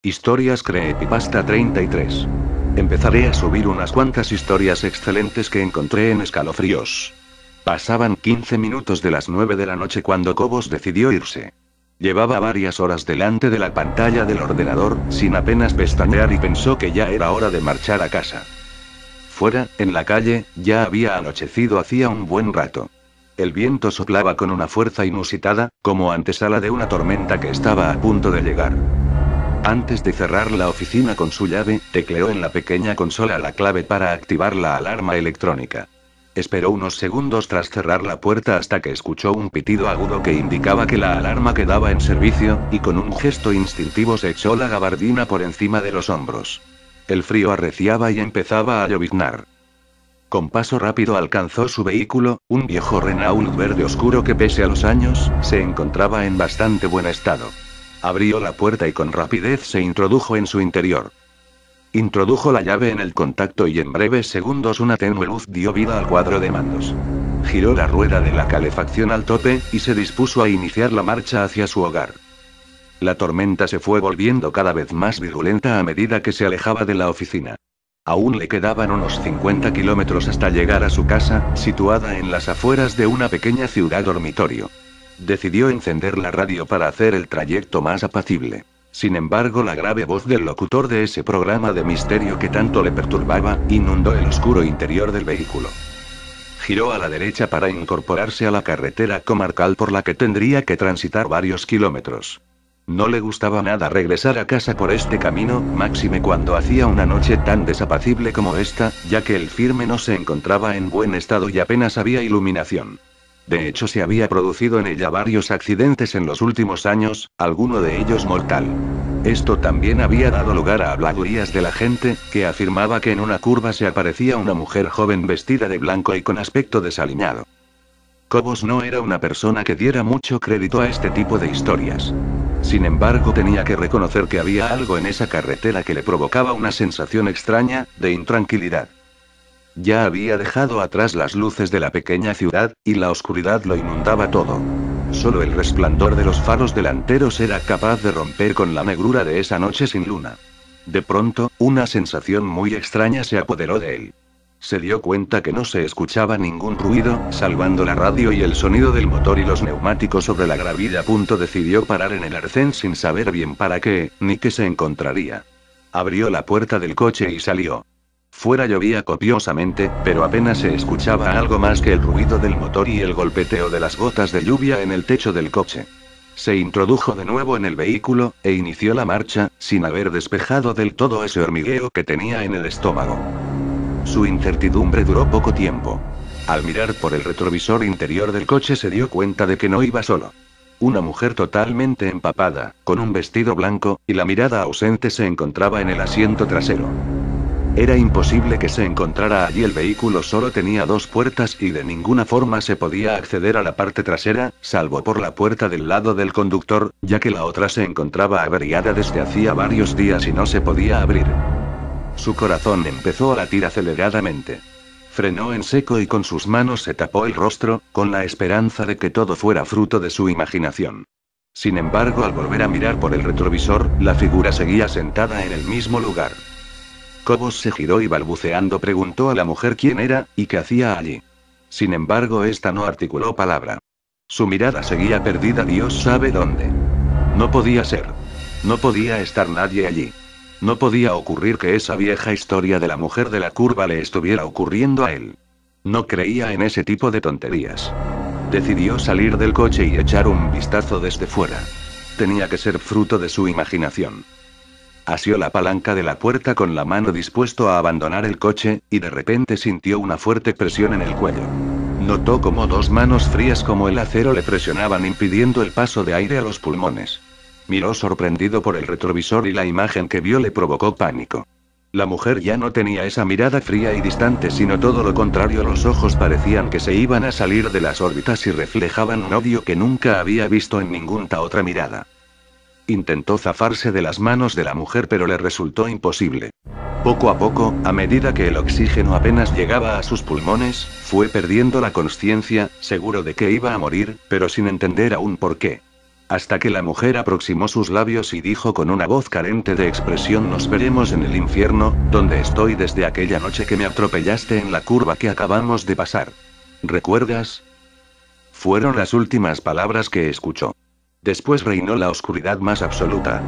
Historias Creepypasta 33. Empezaré a subir unas cuantas historias excelentes que encontré en Escalofríos. Pasaban 15 minutos de las 9 de la noche cuando Cobos decidió irse. Llevaba varias horas delante de la pantalla del ordenador, sin apenas pestañear, y pensó que ya era hora de marchar a casa. Fuera, en la calle, ya había anochecido hacía un buen rato. El viento soplaba con una fuerza inusitada, como antesala de una tormenta que estaba a punto de llegar. Antes de cerrar la oficina con su llave, tecleó en la pequeña consola la clave para activar la alarma electrónica. Esperó unos segundos tras cerrar la puerta hasta que escuchó un pitido agudo que indicaba que la alarma quedaba en servicio, y con un gesto instintivo se echó la gabardina por encima de los hombros. El frío arreciaba y empezaba a lloviznar. Con paso rápido alcanzó su vehículo, un viejo Renault verde oscuro que, pese a los años, se encontraba en bastante buen estado. Abrió la puerta y con rapidez se introdujo en su interior. Introdujo la llave en el contacto y en breves segundos una tenue luz dio vida al cuadro de mandos. Giró la rueda de la calefacción al tope, y se dispuso a iniciar la marcha hacia su hogar. La tormenta se fue volviendo cada vez más virulenta a medida que se alejaba de la oficina. Aún le quedaban unos 50 kilómetros hasta llegar a su casa, situada en las afueras de una pequeña ciudad dormitorio. Decidió encender la radio para hacer el trayecto más apacible. Sin embargo, la grave voz del locutor de ese programa de misterio que tanto le perturbaba, inundó el oscuro interior del vehículo. Giró a la derecha para incorporarse a la carretera comarcal por la que tendría que transitar varios kilómetros. No le gustaba nada regresar a casa por este camino, máxime cuando hacía una noche tan desapacible como esta, ya que el firme no se encontraba en buen estado y apenas había iluminación. De hecho, se había producido en ella varios accidentes en los últimos años, alguno de ellos mortal. Esto también había dado lugar a habladurías de la gente, que afirmaba que en una curva se aparecía una mujer joven vestida de blanco y con aspecto desaliñado. Cobos no era una persona que diera mucho crédito a este tipo de historias. Sin embargo, tenía que reconocer que había algo en esa carretera que le provocaba una sensación extraña, de intranquilidad. Ya había dejado atrás las luces de la pequeña ciudad, y la oscuridad lo inundaba todo. Solo el resplandor de los faros delanteros era capaz de romper con la negrura de esa noche sin luna. De pronto, una sensación muy extraña se apoderó de él. Se dio cuenta que no se escuchaba ningún ruido, salvando la radio y el sonido del motor y los neumáticos sobre la gravilla. Decidió parar en el arcén sin saber bien para qué, ni qué se encontraría. Abrió la puerta del coche y salió. Fuera llovía copiosamente, pero apenas se escuchaba algo más que el ruido del motor y el golpeteo de las gotas de lluvia en el techo del coche. Se introdujo de nuevo en el vehículo, e inició la marcha, sin haber despejado del todo ese hormigueo que tenía en el estómago. Su incertidumbre duró poco tiempo. Al mirar por el retrovisor interior del coche se dio cuenta de que no iba solo. Una mujer totalmente empapada, con un vestido blanco, y la mirada ausente se encontraba en el asiento trasero. Era imposible que se encontrara allí, el vehículo solo tenía dos puertas y de ninguna forma se podía acceder a la parte trasera, salvo por la puerta del lado del conductor, ya que la otra se encontraba averiada desde hacía varios días y no se podía abrir. Su corazón empezó a latir aceleradamente. Frenó en seco y con sus manos se tapó el rostro, con la esperanza de que todo fuera fruto de su imaginación. Sin embargo, al volver a mirar por el retrovisor, la figura seguía sentada en el mismo lugar. Cobos se giró y balbuceando preguntó a la mujer quién era, y qué hacía allí. Sin embargo, esta no articuló palabra. Su mirada seguía perdida Dios sabe dónde. No podía ser. No podía estar nadie allí. No podía ocurrir que esa vieja historia de la mujer de la curva le estuviera ocurriendo a él. No creía en ese tipo de tonterías. Decidió salir del coche y echar un vistazo desde fuera. Tenía que ser fruto de su imaginación. Asió la palanca de la puerta con la mano, dispuesto a abandonar el coche, y de repente sintió una fuerte presión en el cuello. Notó como dos manos frías como el acero le presionaban, impidiendo el paso de aire a los pulmones. Miró sorprendido por el retrovisor y la imagen que vio le provocó pánico. La mujer ya no tenía esa mirada fría y distante, sino todo lo contrario. Los ojos parecían que se iban a salir de las órbitas y reflejaban un odio que nunca había visto en ninguna otra mirada. Intentó zafarse de las manos de la mujer, pero le resultó imposible. Poco a poco, a medida que el oxígeno apenas llegaba a sus pulmones, fue perdiendo la consciencia, seguro de que iba a morir, pero sin entender aún por qué. Hasta que la mujer aproximó sus labios y dijo con una voz carente de expresión: nos veremos en el infierno, donde estoy desde aquella noche que me atropellaste en la curva que acabamos de pasar. ¿Recuerdas? Fueron las últimas palabras que escuchó. Después reinó la oscuridad más absoluta.